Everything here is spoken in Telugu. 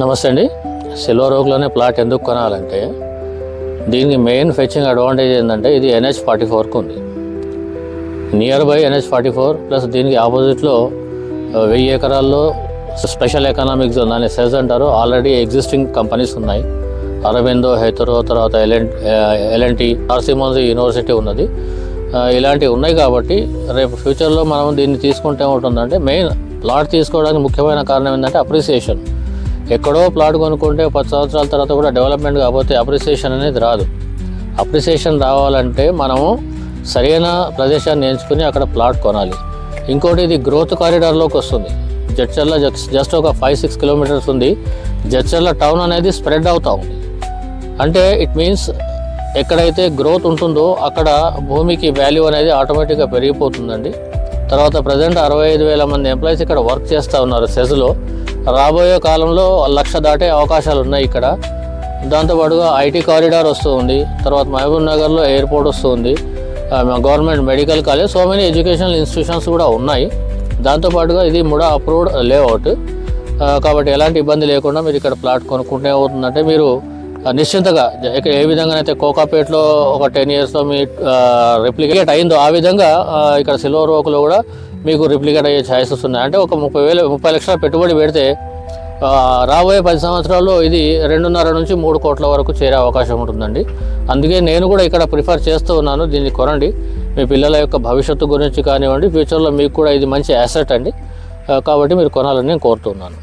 నమస్తే అండి. సిల్వర్ ఓక్లోనే ప్లాట్ ఎందుకు కొనాలంటే దీనికి మెయిన్ ఫెచ్చింగ్ అడ్వాంటేజ్ ఏంటంటే ఇది NH44కు ఉంది. నియర్ బై NH44 ప్లస్ దీనికి ఆపోజిట్లో 1000 ఎకరాల్లో స్పెషల్ ఎకనామిక్ జోన్ అనే సెజ్ అంటారు. ఆల్రెడీ ఎగ్జిస్టింగ్ కంపెనీస్ ఉన్నాయి. అరబిందో, హెతరో, తర్వాత ఎల్ఎన్టీ, ఆర్సిమోన్స్ యూనివర్సిటీ ఉన్నది. ఇలాంటివి ఉన్నాయి కాబట్టి రేపు ఫ్యూచర్లో మనం దీన్ని తీసుకుంటే ఏముంటుందంటే మెయిన్ ప్లాట్ తీసుకోవడానికి ముఖ్యమైన కారణం ఏంటంటే అప్రిసియేషన్. ఎక్కడో ప్లాట్ కొనుక్కుంటే 10 సంవత్సరాల తర్వాత కూడా డెవలప్మెంట్ కాకపోతే అప్రిసియేషన్ అనేది రాదు. అప్రిసియేషన్ రావాలంటే మనము సరైన ప్రదేశాన్ని ఎంచుకుని అక్కడ ప్లాట్ కొనాలి. ఇంకోటి ఇది గ్రోత్ కారిడార్లోకి వస్తుంది. జడ్చర్ల జస్ట్ ఒక 5-6 కిలోమీటర్స్ ఉంది. జడ్చర్ల టౌన్ అనేది స్ప్రెడ్ అవుతూ ఉంది. అంటే ఇట్ మీన్స్ ఎక్కడైతే గ్రోత్ ఉంటుందో అక్కడ భూమికి వాల్యూ అనేది ఆటోమేటిక్గా పెరిగిపోతుందండి. తర్వాత ప్రజెంట్ 65,000 మంది ఎంప్లాయీస్ ఇక్కడ వర్క్ చేస్తూ ఉన్నారు సెజ్లో. రాబోయే కాలంలో 1,00,000 దాటే అవకాశాలు ఉన్నాయి ఇక్కడ. దాంతోపాటుగా ఐటీ కారిడార్ వస్తుంది. తర్వాత మహబూబ్ నగర్లో ఎయిర్పోర్ట్ వస్తుంది. Government medical college, so many educational institutions కూడా ఉన్నాయి. దాంతోపాటుగా ఇది ముడా అప్రూవ్డ్ లేఅవుట్ కాబట్టి ఎలాంటి ఇబ్బంది లేకుండా మీరు ఇక్కడ ప్లాట్ కొనుక్కుంటే అవుతుందంటే మీరు నిశ్చింతగా ఏ విధంగానైతే కోకాపేట్లో ఒక 10 ఇయర్స్లో మీ రిప్లికేట్ అయిందో ఆ విధంగా ఇక్కడ సిల్వర్ ఓక్లో కూడా మీకు రిప్లికేట్ అయ్యే ఛాయిసెస్ ఉన్నాయి. అంటే ఒక 30 లక్షల పెట్టుబడి పెడితే రాబోయే 10 సంవత్సరాల్లో ఇది 2.5 నుంచి 3 కోట్ల వరకు చేరే అవకాశం ఉంటుందండి. అందుకే నేను కూడా ఇక్కడ ప్రిఫర్ చేస్తూ ఉన్నాను. దీన్ని కొనండి. మీ పిల్లల యొక్క భవిష్యత్తు గురించి కానివ్వండి, ఫ్యూచర్లో మీకు కూడా ఇది మంచి యాసెట్ అండి. కాబట్టి మీరు కొనాలని నేను కోరుతున్నాను.